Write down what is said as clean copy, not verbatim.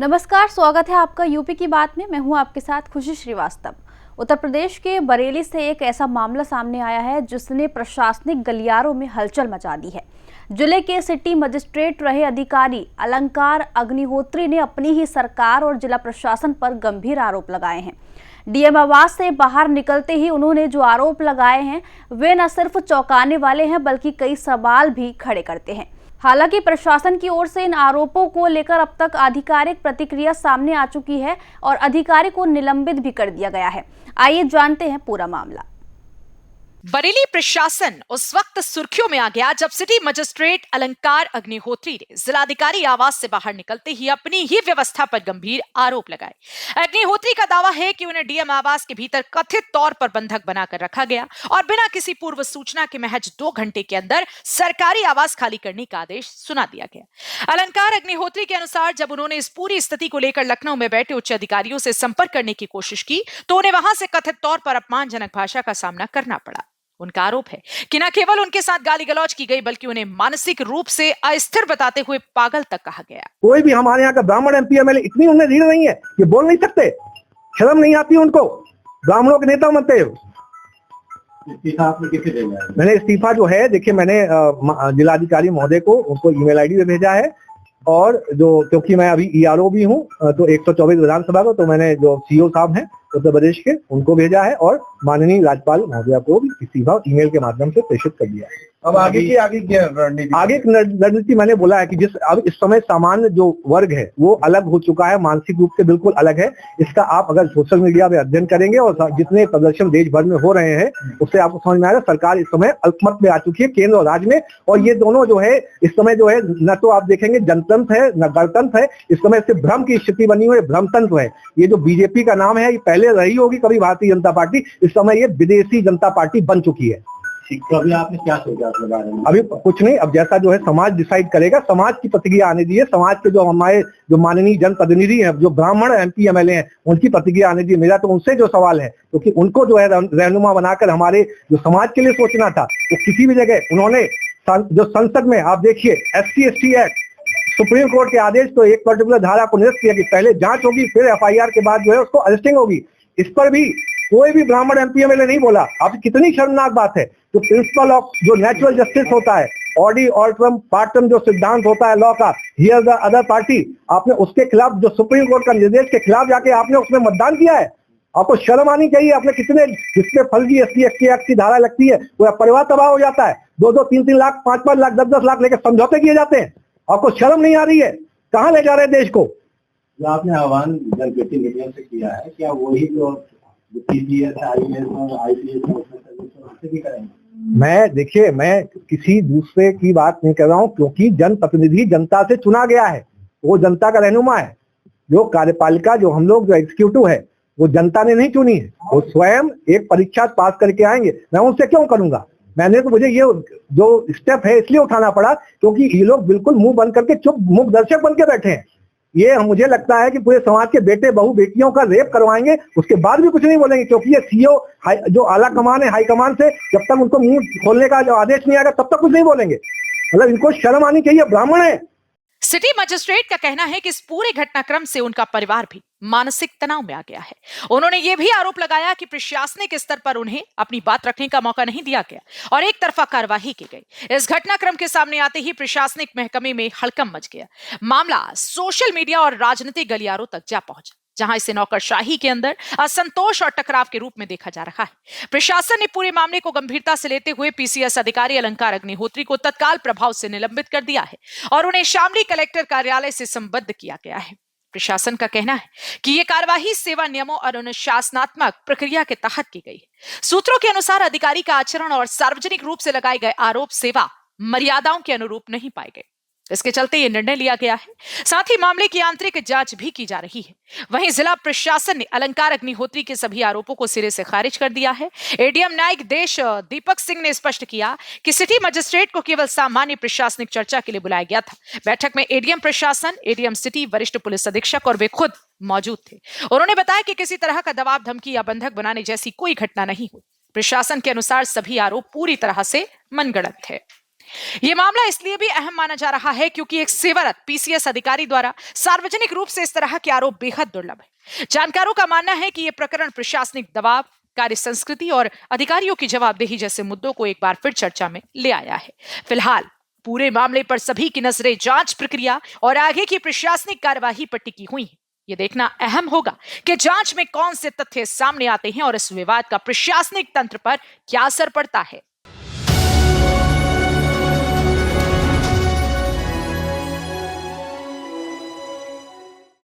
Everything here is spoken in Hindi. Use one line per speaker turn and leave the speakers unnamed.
नमस्कार, स्वागत है आपका यूपी की बात में। मैं हूं आपके साथ खुशी श्रीवास्तव। उत्तर प्रदेश के बरेली से एक ऐसा मामला सामने आया है जिसने प्रशासनिक गलियारों में हलचल मचा दी है। जिले के सिटी मजिस्ट्रेट रहे अधिकारी अलंकार अग्निहोत्री ने अपनी ही सरकार और जिला प्रशासन पर गंभीर आरोप लगाए हैं। डीएम आवास से बाहर निकलते ही उन्होंने जो आरोप लगाए हैं वे न सिर्फ चौंकाने वाले हैं बल्कि कई सवाल भी खड़े करते हैं। हालांकि प्रशासन की ओर से इन आरोपों को लेकर अब तक आधिकारिक प्रतिक्रिया सामने आ चुकी है और अधिकारी को निलंबित भी कर दिया गया है। आइए जानते हैं पूरा मामला।
बरेली प्रशासन उस वक्त सुर्खियों में आ गया जब सिटी मजिस्ट्रेट अलंकार अग्निहोत्री ने जिलाधिकारी आवास से बाहर निकलते ही अपनी ही व्यवस्था पर गंभीर आरोप लगाए। अग्निहोत्री का दावा है कि उन्हें डीएम आवास के भीतर कथित तौर पर बंधक बनाकर रखा गया और बिना किसी पूर्व सूचना के महज 2 घंटे के अंदर सरकारी आवास खाली करने का आदेश सुना दिया गया। अलंकार अग्निहोत्री के अनुसार जब उन्होंने इस पूरी स्थिति को लेकर लखनऊ में बैठे उच्च अधिकारियों से संपर्क करने की कोशिश की तो उन्हें वहां से कथित तौर पर अपमानजनक भाषा का सामना करना पड़ा। उनका आरोप है कि न केवल उनके साथ गाली गलौज की गई बल्कि उन्हें मानसिक रूप से अस्थिर बताते हुए पागल तक कहा गया।
कोई भी हमारे यहाँ का ब्राह्मण एमपी एमएलए इतनी उन्हें रीढ़ नहीं है कि बोल नहीं सकते, शर्म नहीं आती उनको, ब्राह्मणों के नेता बनते हो।
इस्तीफा आपने किसे भेजा है?
मैंने इस्तीफा जो है देखिए मैंने जिलाधिकारी महोदय को उनको ईमेल आईडी पे भेजा है और जो क्योंकि मैं अभी ईआरओ भी हूँ तो 124 विधानसभा को, तो मैंने जो सीओ साहब हैं उत्तर प्रदेश के उनको भेजा है और माननीय राज्यपाल महोदया को भी इस्तीफा ईमेल के माध्यम से प्रेषित कर दिया है।
अब आगे क्या रणनीति?
आगे की रणनीति मैंने बोला है कि जिस अब इस समय सामान्य जो वर्ग है वो अलग हो चुका है, मानसिक रूप से बिल्कुल अलग है। इसका आप अगर सोशल मीडिया पे अध्ययन करेंगे और जितने प्रदर्शन देश भर में हो रहे हैं उससे आपको समझ में आएगा सरकार इस समय अल्पमत में आ चुकी है केंद्र और राज्य में। और ये दोनों जो है इस समय जो है न तो आप देखेंगे जनतंत्र है न गणतंत्र है, इस समय सिर्फ भ्रम की स्थिति बनी हुई है, भ्रमतंत्र है। ये जो बीजेपी का नाम है ये पहले रही होगी कभी भारतीय जनता पार्टी, इस समय ये विदेशी जनता पार्टी बन चुकी है।
तो अभी आपने क्या सोचा अपने बारे में?
अभी कुछ नहीं, अब जैसा जो है समाज डिसाइड करेगा, समाज की प्रतिक्रिया आने दीजिए। समाज के जो हमारे जो माननीय जनप्रतिनिधि हैं, जो ब्राह्मण एमपी एमएलए हैं, उनकी प्रतिक्रिया आने दीजिए। मेरा तो उनसे जो सवाल है क्योंकि उनको जो है रहनुमा बनाकर हमारे जो समाज के लिए सोचना था वो किसी भी जगह उन्होंने जो संसद में आप देखिए SC ST act, supreme court के आदेश तो एक पर्टिकुलर धारा को निरस्त किया कि पहले जांच होगी फिर FIR के बाद जो है उसको अरेस्टिंग होगी। इस पर भी कोई भी ब्राह्मण एमपी एमएलए नहीं बोला। अब कितनी शर्मनाक बात है। जो प्रिंसिपल ऑफ जो नेचुरल जस्टिस होता है, ऑडी ऑल्ट्रम पार्टम जो सिद्धांत होता है लॉ का, हियर द अदर पार्टी, आपने उसके खिलाफ जो सुप्रीम कोर्ट का निर्देश के खिलाफ जाके आपने उसमें मतदान किया है। आपको शर्म आनी चाहिए। आपने कितने जिसमें फर्जी SC ST एक्ट की धारा लगती है पूरा परिवार तबाह हो जाता है। 2-2, 3-3 लाख, 5-5 लाख, 10-10 लाख लेकर समझौते किए जाते हैं। आपको शर्म नहीं आ रही है? कहाँ ले जा रहे हैं देश को?
जो आपने आह्वान जनप्रतिनिधियों से किया है, क्या वही जो CPS, IAS और IPS भी करेंगे?
मैं देखिए मैं किसी दूसरे की बात नहीं कर रहा हूं क्योंकि जनप्रतिनिधि जनता से चुना गया है, वो जनता का रहनुमा है। जो कार्यपालिका जो हम लोग जो एग्जीक्यूटिव है वो जनता ने नहीं चुनी है, वो स्वयं एक परीक्षा पास करके आएंगे। मैं उनसे क्यों करूंगा? मैंने तो मुझे ये जो स्टेप है इसलिए उठाना पड़ा क्योंकि ये लोग बिल्कुल मुंह बंद करके चुप मूक दर्शक बन के बैठे हैं। ये मुझे लगता है कि पूरे समाज के बेटे बहू बेटियों का रेप करवाएंगे, उसके बाद भी कुछ नहीं बोलेंगे क्योंकि ये सीओ जो आला कमान है हाई कमान से जब तक उनको मुंह खोलने का जो आदेश नहीं आएगा तब तक कुछ नहीं बोलेंगे। मतलब इनको शर्म आनी चाहिए, ब्राह्मण है।
सिटी मजिस्ट्रेट का कहना है कि इस पूरे घटनाक्रम से उनका परिवार भी मानसिक तनाव में आ गया है। उन्होंने यह भी आरोप लगाया कि प्रशासनिक स्तर पर उन्हें अपनी बात रखने का मौका नहीं दिया गया और एक तरफा कार्रवाई की गई। इस घटनाक्रम के सामने आते ही प्रशासनिक महकमे में हड़कंप मच गया। मामला सोशल मीडिया और राजनीतिक गलियारों तक जा पहुंचा, जहां इसे नौकरशाही के अंदर असंतोष और टकराव के रूप में देखा जा रहा है। प्रशासन ने पूरे मामले को गंभीरता से लेते हुए PCS अधिकारी अलंकार अग्निहोत्री को तत्काल प्रभाव से निलंबित कर दिया है और उन्हें शामली कलेक्टर कार्यालय से संबद्ध किया गया है। प्रशासन का कहना है कि यह कार्यवाही सेवा नियमों और अनुशासनात्मक प्रक्रिया के तहत की गई है। सूत्रों के अनुसार अधिकारी का आचरण और सार्वजनिक रूप से लगाए गए आरोप सेवा मर्यादाओं के अनुरूप नहीं पाए गए। इसके चलते ये निर्णय लिया गया है। साथ ही मामले की आंतरिक जांच भी की जा रही है। वहीं जिला प्रशासन ने अलंकार अग्निहोत्री के सभी आरोपों को सिरे से खारिज कर दिया है। ADM न्यायिक देश दीपक सिंह ने स्पष्ट किया कि सिटी मजिस्ट्रेट को केवल सामान्य प्रशासनिक चर्चा के लिए बुलाया गया था। बैठक में ADM प्रशासन, ADM सिटी, वरिष्ठ पुलिस अधीक्षक और वे खुद मौजूद थे। उन्होंने बताया कि किसी तरह का दबाव, धमकी या बंधक बनाने जैसी कोई घटना नहीं हुई। प्रशासन के अनुसार सभी आरोप पूरी तरह से मनगढ़ंत है। ये मामला इसलिए भी अहम माना जा रहा है क्योंकि एक सेवारत पीसीएस अधिकारी द्वारा सार्वजनिक रूप से इस तरह के आरोप बेहद दुर्लभ है। जानकारों का मानना है कि यह प्रकरण प्रशासनिक दबाव, कार्य संस्कृति और अधिकारियों की जवाबदेही जैसे मुद्दों को एक बार फिर चर्चा में ले आया है। फिलहाल पूरे मामले पर सभी की नजरें जांच प्रक्रिया और आगे की प्रशासनिक कार्यवाही पर टिकी हुई है। यह देखना अहम होगा कि जांच में कौन से तथ्य सामने आते हैं और इस विवाद का प्रशासनिक तंत्र पर क्या असर पड़ता है।